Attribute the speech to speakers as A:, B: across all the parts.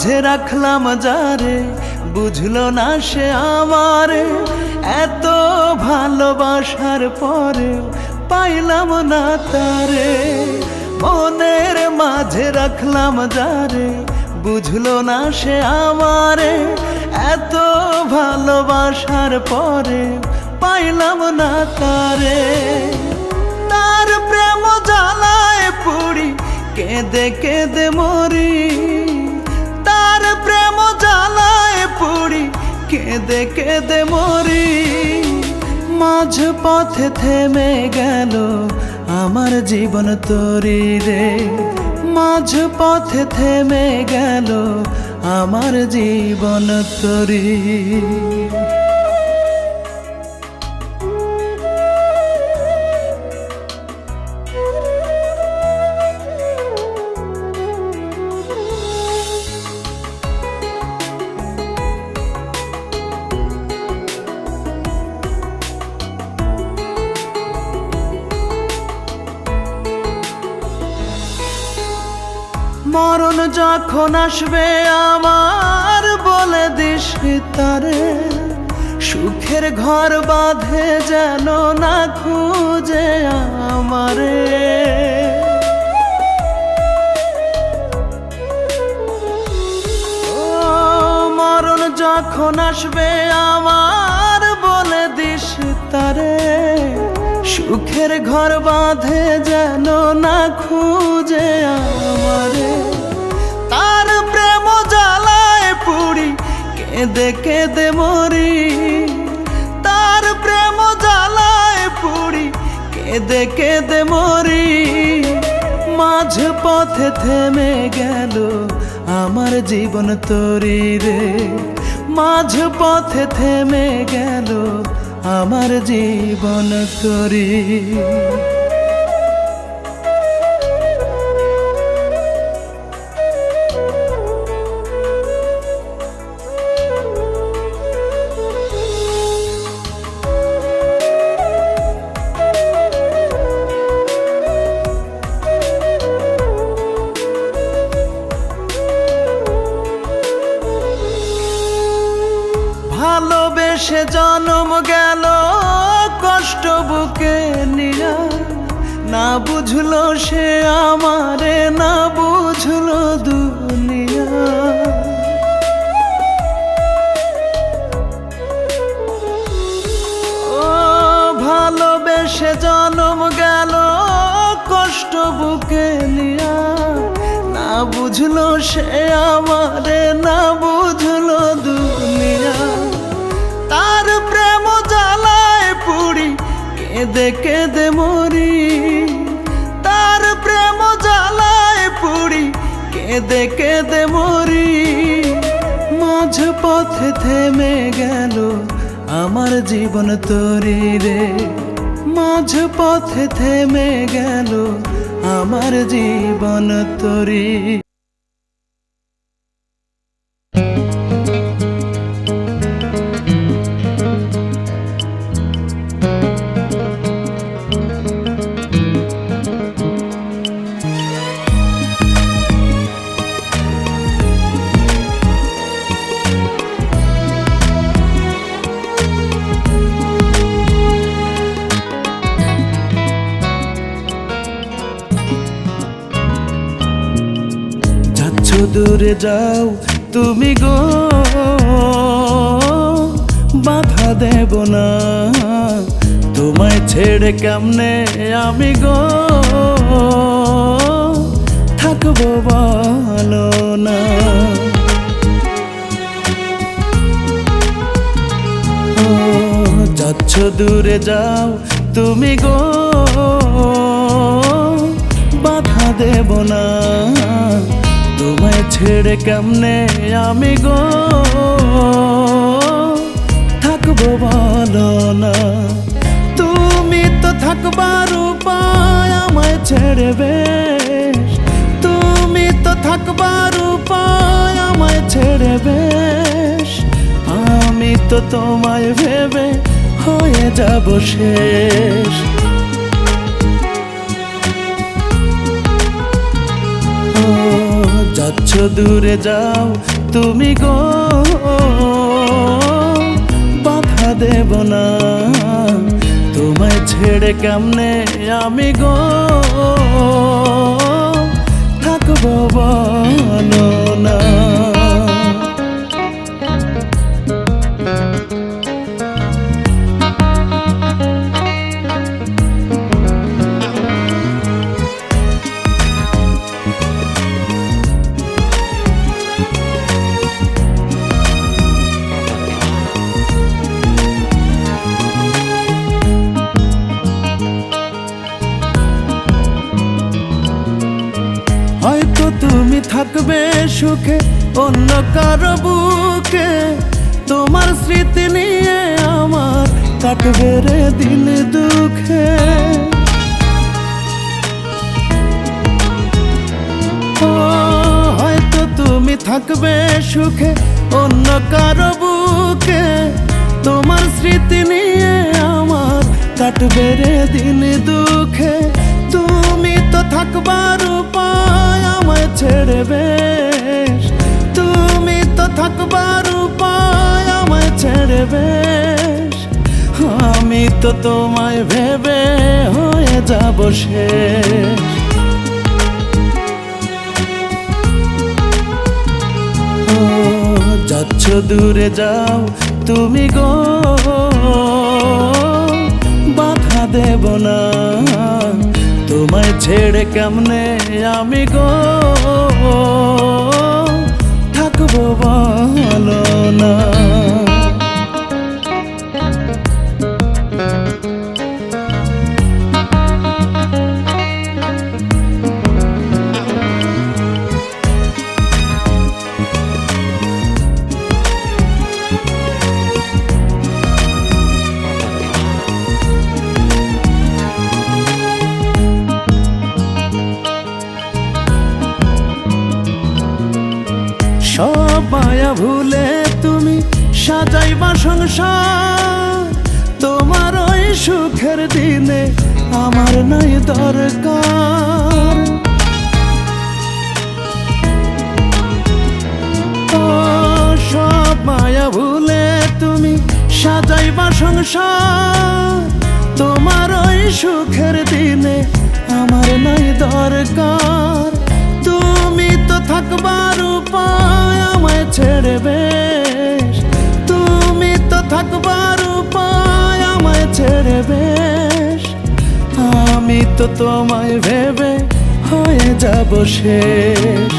A: মাঝে রাখলাম যারে, বুঝলো না সে আমারে। এত ভালোবাসার পরে পাইলাম না তারে। মনের মাঝে রাখলাম যারে, বুঝলো না সে আমারে। এত ভালোবাসার পরে পাইলাম না তারে। তার প্রেম জ্বালায় পুড়ি, কেঁদে কেঁদে মরি। তার প্রেম জ্বালায় পুড়ি, কেঁদে কেঁদে মরি। মাঝ পথে থেমে গেল আমার জীবন তরি রে। মাঝ পথে থেমে গেল আমার জীবন তরি। মরণ যখন আসবে আমার, বলে দিস তারে। সুখের ঘর বাঁধে যেন না খুঁজে আমারে। ও মরণ যখন আসবে আমার, বলে দিস তারে। সুখের ঘর বাঁধে যেন না খুঁজে আমারে। তার প্রেম জ্বালায় পুড়ি, কেঁদে কেঁদে মরি। তার প্রেম জ্বালায় পুড়ি, কেঁদে কেঁদে মরি। মাঝ পথে থেমে গেল আমার জীবন তরি রে। মাঝ পথে থেমে গেল আমার জীবন তরি। ভালোবেসে জন্ম গেল কষ্ট বুকে নিয়া। না বুঝলো সে আমারে, না বুঝলো দুনিয়া। ও ভালোবেসে জন্ম গেল কষ্ট বুকে নিয়া। না বুঝলো সে আমারে, না বুঝলো দুনিয়া। তার প্রেম জ্বালায় পুড়ি, কেঁদে কেঁদে মরি। তার প্রেম জ্বালায় পুড়ি, কেঁদে কেঁদে মরি। মাঝ পথে থেমে গেল আমার জীবন তরি রে। মাঝ পথে থেমে গেল আমার জীবন তরি। দূরে যাও তুমি গো, বাধা দেব না। তোমায় ছেড়ে কেমনে আমি গো থাকবো বলো না। ও যাচ্ছ দূরে যাও তুমি গো, বাধা দেব না। তোমায় ছেড়ে কেমনে আমি গো থাকবো বলো না। তুমি তো থাকবার উপায় আমায় ছেড়ে বেশ। তুমি তো থাকবার উপায় আমায় ছেড়ে বেশ। আমি তো তোমায় ভেবে হয়ে যাব শেষ। যাচ্ছ দূরে যাও তুমি গো, বাধা দেব না তোমায় ছেড়ে কেমনে আমি গো থাকবো বলো না। হয়তো তুমি থাকবে সুখে অন্য কারো বুকে, তোমার স্মৃতি নিয়ে আমার কাটবে রে দিন দুঃখে। হয়তো তুমি থাকবে সুখে অন্য কারো বুকে, তোমার স্মৃতি নিয়ে আমার কাটবে রে দিন দুঃখে। তুমি তো থাকবার উপায় আমায় ছেড়ে বেশ, তুমি তো থাকবার উপায় আমায় ছেড়ে বেশ, আমি তো তোমায় ভেবে হয়ে যাব শেষ। যাচ্ছ দূরে যাও তুমি গো, বাধা দেব না তোমায় ছেড়ে কেমনে আমি গো থাকবো বলো না। সব মায়া ভুলে তুমি সাজাইবা সংসার, তোমার ওই সুখের দিনে আমার নাই দরকার। সব মায়া ভুলে তুমি সাজাইবা সংসার, তোমার ওই সুখের দিনে আমার নাই দরকার। তুমি তো থাকবার উপায় আমায় ছেড়ে বেশ, তুমি তো থাকবার উপায় আমায় ছেড়ে বেশ, আমি তো তোমায় ভেবে হয়ে যাব শেষ।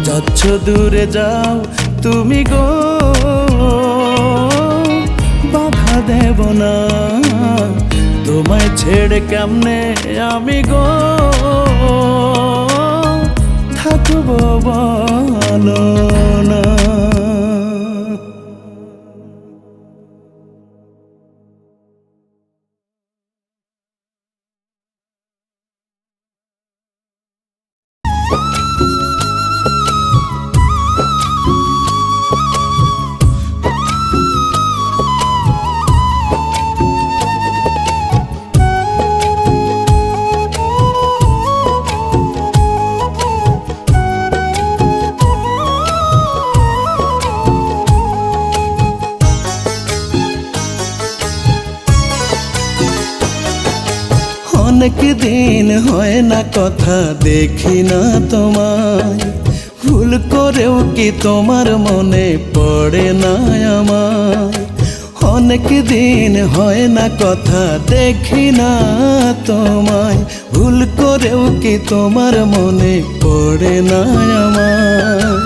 A: যাচ্ছ দূরে যাও তুমি গো, বাধা দেব না তোমায় ছেড়ে কেমনে আমি গো থাকবো বলো না। অনেক দিন হয় না কথা দেখি না তোমায়, ভুল করেও কি তোমার মনে পড়ে না আমায়। অনেক দিন হয় না কথা দেখি না তোমায়, ভুল করেও কি তোমার মনে পড়ে না আমায়।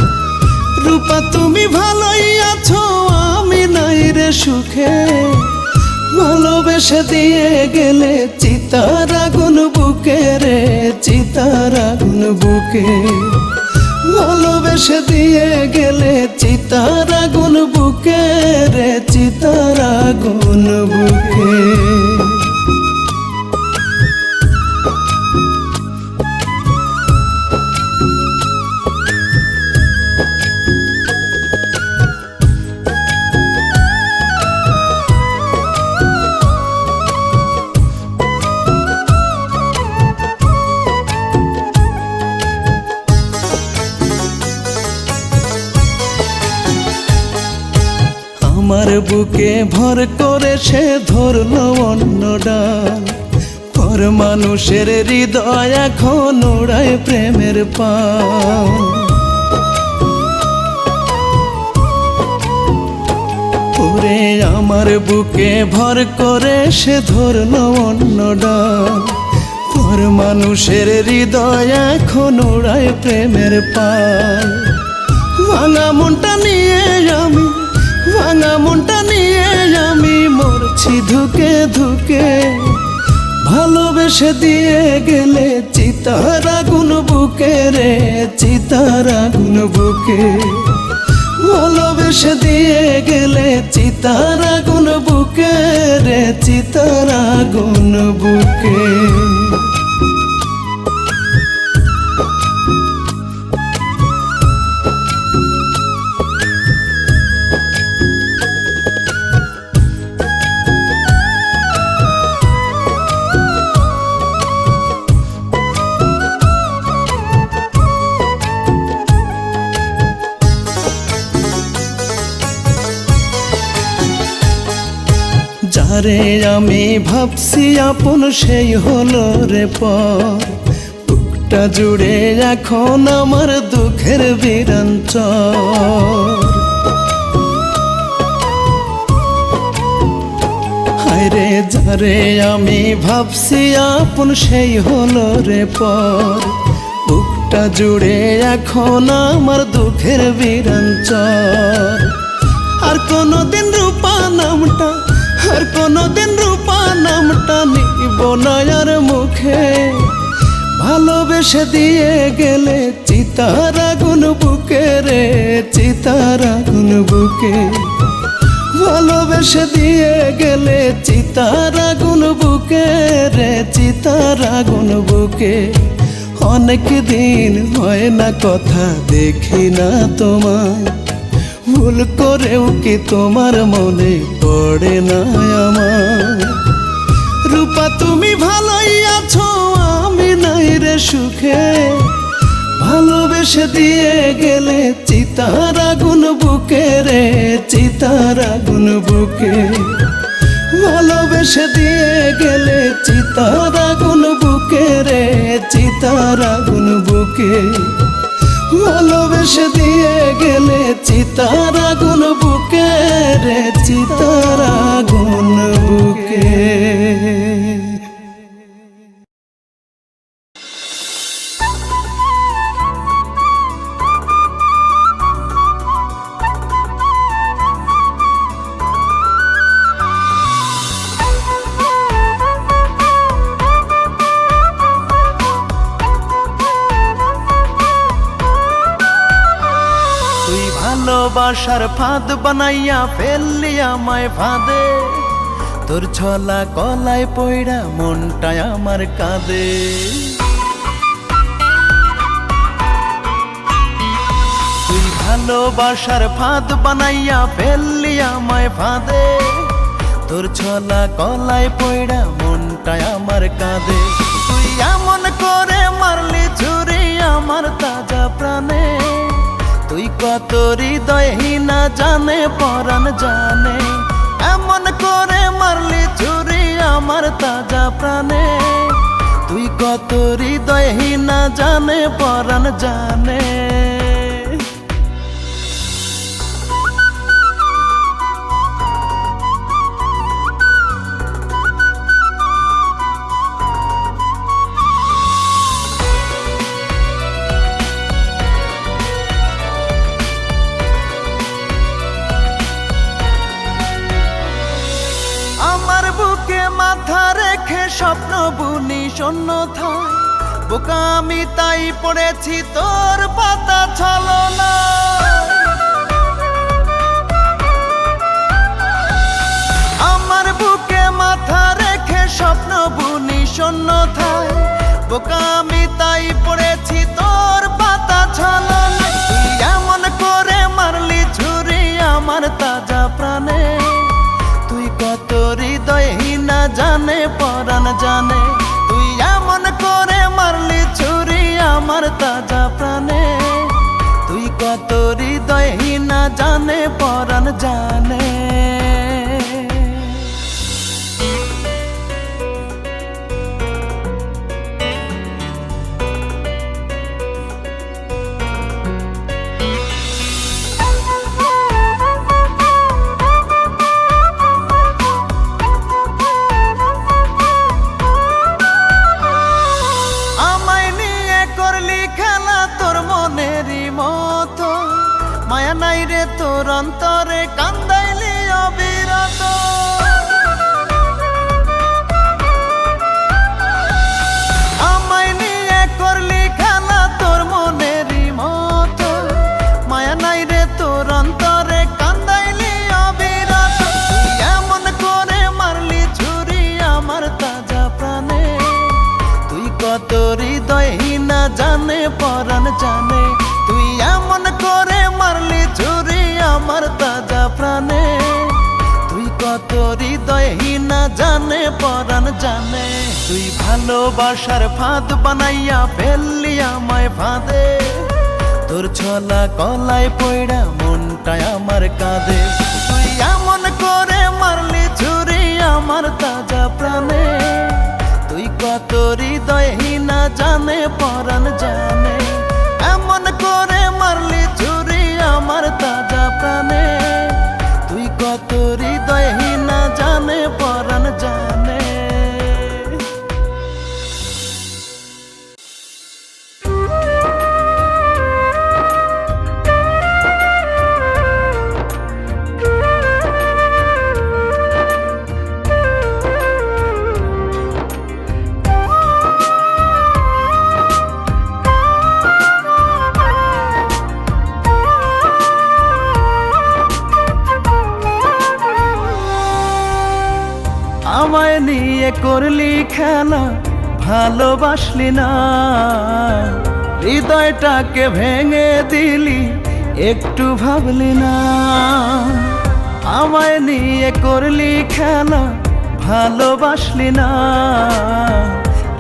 A: রূপা তুমি ভালোই আছো, আমি নাই রে সুখে, ভালোবেসে দিয়ে গেলে চিতার আগুন বুকে রে চিতার আগুন বুকে। ভালোবেসে দিয়ে গেলে চিতার আগুন বুকে রে চিতার আগুন বুকে। আমার বুকে ভর করে সে ধরলো অন্য ডাল। পর মানুষের হৃদয় এখন ওড়ায় প্রেমের পাল। ওরে আমার বুকে ভর করে সে ধরলো অন্য ডাল। পর মানুষের হৃদয় এখন ওড়ায় প্রেমের পাল। ভাঙা মনটা নিয়ে আমি, ভাঙা মনটা নিয়ে আমি মরছি ধুকে ধুকে। ভালোবেসে দিয়ে গেলে চিতার আগুন বুকে রে, চিতার আগুন বুকে। ভালোবেসে দিয়ে গেলে চিতার আগুন বুকে রে, চিতার আগুন বুকে। যারে আমি ভাবছি আপন সেই হলো রে পর। বুকটা জুড়ে এখন আমার দুঃখের বিরাঞ্চর। হায়রে যারে আমি ভাবছি আপন সেই হলো রে পর। বুকটা জুড়ে এখন আমার দুঃখের বিরাঞ্চর। আর কোনোদিন রূপা নামটা, আর কোনোদিন রূপা নামটা নিব না আর মুখে। ভালোবেসে দিয়ে গেলে চিতার আগুন বুকে রে, চিতার আগুন বুকে। ভালোবেসে দিয়ে গেলে চিতার আগুন বুকে রে, চিতার আগুন বুকে। অনেক দিন হয় না কথা দেখি না তোমায়। ভুল করেও কি তোমার মনে পড়ে না আমার? রূপা তুমি ভালোই আছো, আমি নাই রে সুখে। ভালোবেসে দিয়ে গেলে চিতার আগুন বুকে রে, চিতার আগুন বুকে। ভালোবেসে দিয়ে গেলে চিতার আগুন বুকে রে, চিতার আগুন বুকে। ভালোবেসে দিয়ে গেলে চিতার আগুন বুকে রে, চিতার আগুন বুকে। ভালোবাসার ফাঁদ বানাইয়া ফেললি আমায় ফাঁদে। তোর ছলা কলায় পইড়া মনটায় আমার কাঁদে। তুই ভালোবাসার ফাঁদ বানাইয়া ফেললি আমায় ফাঁদে। তোর ছলা কলায় পইড়া মনটায় আমার কাঁদে। তুই এমন করে মারলি ছুরি আমার তাজা প্রাণে। তুই কত হৃদয়হীনা জানে পরাণ জানে। এমন করে মারলি ছুরি আমার তাজা প্রাণে। তুই কত হৃদয়হীনা জানে পরাণ জানে। মাথা রেখে স্বপ্ন বুনি শূন্যতায়। বোকা আমি তাই পড়েছি তোর পাতা ছলনা। আমার বুকে মাথা রেখে স্বপ্ন বুনি শূন্যতায়। বোকা আমি তাই পড়েছি তোর পাতা ছলনা। তুই এমন করে মারলি ছুরি আমার তাজা প্রাণে। তুই কত হৃদয়হীনা জানে পরাণ জানে। তুই এমন করে মারলি ছুরি আমার তাজা প্রাণে। তুই কত হৃদয়হীনা জানে পরাণ জানে। নাই রে তোর অন্তরে কান্দাইলি অবিরত আমায় নিয়ে করলি খেলা তোর মনেরই মতো মায়া নাই রে তোর অন্তরে কান্দাইলি অবিরত এমন করে মারলি ছুরি আমার তাজা প্রাণে তুই কত হৃদয়হীনা জানে পরাণ জানে তুই এমন করে মারলি ছুরি আমার তাজা প্রাণে তুই কত হৃদয়হীনা জানে পরাণ জানে তুই ভালোবাসার ফাঁদ বানাইয়া ফেললি আমায় ফাঁদে তোর ছলা কলায় পয়ড়া মনটায় আমার কাঁদে তুই এমন করে মারলি ছুরি আমার তাজা প্রাণে তুই কত হৃদয়হীনা জানে পরাণ জানে এমন করে মারলি ছুরি আমার তাজা প্রাণে তুই কত হৃদয়হীনা জানে পরাণ জানে আমায় নিয়ে করলি খেলা ভালোবাসলি না হৃদয়টাকে ভেঙে দিলি একটু ভাবলি না আমায় নিয়ে করলি খেলা ভালোবাসলি না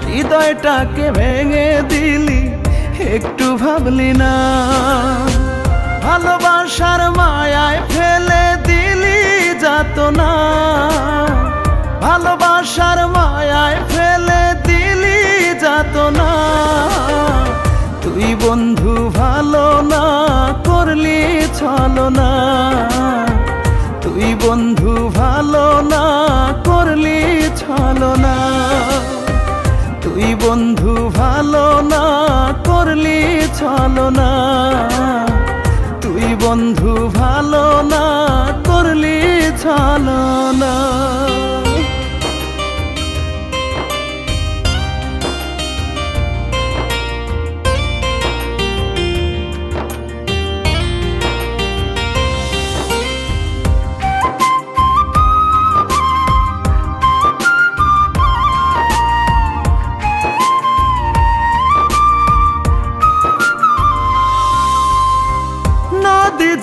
A: হৃদয়টাকে ভেঙে দিলি একটু ভাবলি না ভালোবাসার মায়ায় ফেলে দিলি যাতনা ভালোবাসার মায়ায় ফেলে দিলি যাতনা তুই বন্ধু ভালো না করলি ছলনা তুই বন্ধু ভালো না করলি ছলনা তুই বন্ধু ভালো না করলি ছলনা তুই বন্ধু ভালো না করলি ছলনা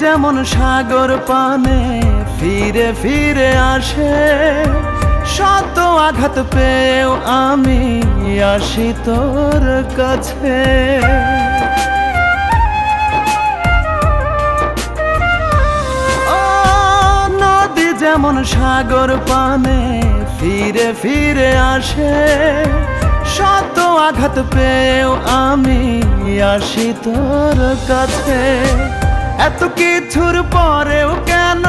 A: যেমন সাগর পানে ফিরে ফিরে আসে শত আঘাত পেয়েও আমি আসি তোর কাছে নদী যেমন সাগর পানে ফিরে ফিরে আসে শত আঘাত পেয়েও আমি আসি তোর কাছে এত কিছুর পরেও কেন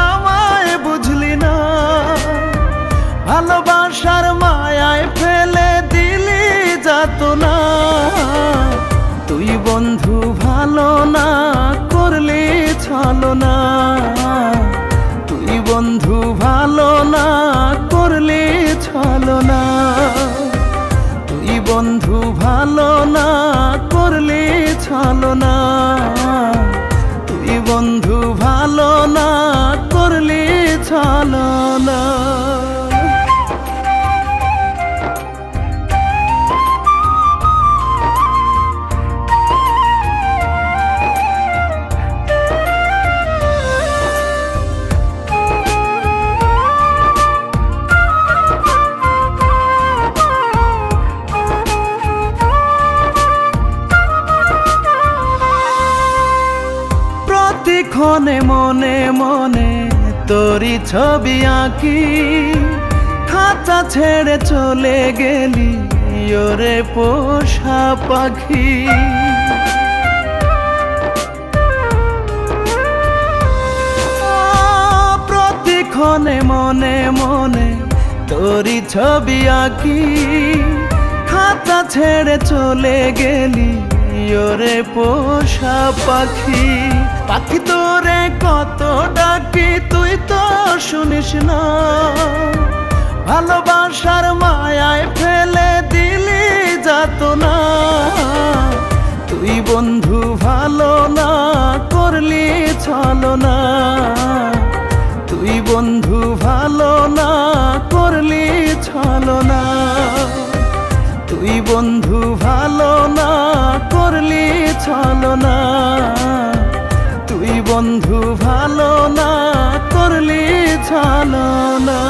A: আমায় বুঝলি না ভালোবাসার মায়ায় ফেলে দিলি যাতনা তুই বন্ধু ভালো না করলি ছলনা তুই বন্ধু ভালো না করলি ছলনা তুই বন্ধু ভালো না করলি ছলনা তুই বন্ধু ভালো না করলি ছলনা ক্ষণে মনে মনে তোরি ছবি আঁকি খাঁচা ছেড়ে চলে গেলি ওরে পোষা পাখি প্রতিক্ষণে মনে মনে তোরি ছবি আঁকি খাঁচা ছেড়ে চলে গেলি ওরে পোষা পাখি পাখি তোরে কত ডাকি তুই তো শুনিস না, ভালোবাসার মায়ায় ফেলে দিলি যাতনা। তুই বন্ধু ভালো না করলি ছলনা, তুই বন্ধু ভালো না করলি ছলনা, তুই বন্ধু ভালো না করলি ছলনা, তুই বন্ধু ভালো না করলি ছলনা।